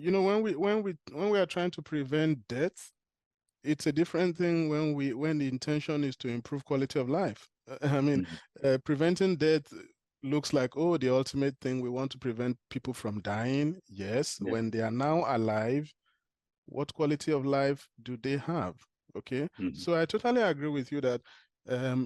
You know, when we are trying to prevent death, it's a different thing when the intention is to improve quality of life. I mean, Mhm. preventing death looks like, oh, the ultimate thing. We want to prevent people from dying. Yes, Yeah. when they are now alive, what quality of life do they have? Okay, Mhm. so I totally agree with you that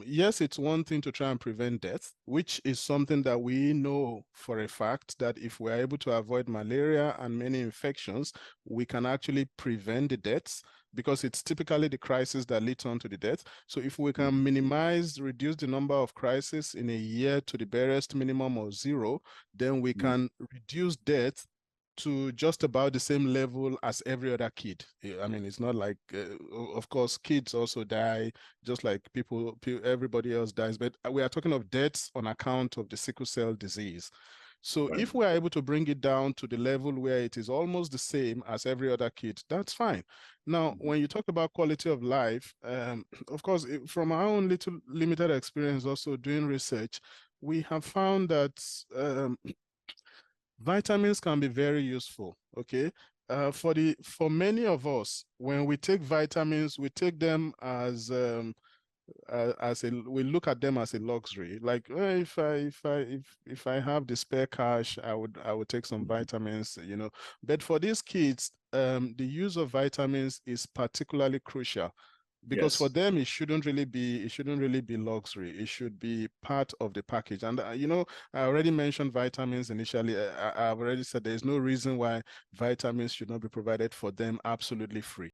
yes, it's one thing to try and prevent death, which is something that we know for a fact that if we're able to avoid malaria and many infections, we can actually prevent the deaths because it's typically the crisis that leads on to the death. So if we can Mhm. minimize, reduce the number of crises in a year to the barest minimum of zero, then we Mhm. can reduce death to just about the same level as every other kid. I mean, it's not like, of course, kids also die, just like everybody else dies, but we are talking of deaths on account of the sickle cell disease. So Right. if we are able to bring it down to the level where it is almost the same as every other kid, that's fine. Now, Mhm. when you talk about quality of life, of course, from our own little limited experience also doing research, we have found that vitamins can be very useful, okay? For many of us, when we take vitamins, we take them as we look at them as a luxury. Like, if I have the spare cash, I would take some Mhm. vitamins, you know. But for these kids, the use of vitamins is particularly crucial because for Yes. them it shouldn't really be luxury. It should be part of the package. And I already mentioned vitamins initially. I've already said there's no reason why vitamins should not be provided for them absolutely free.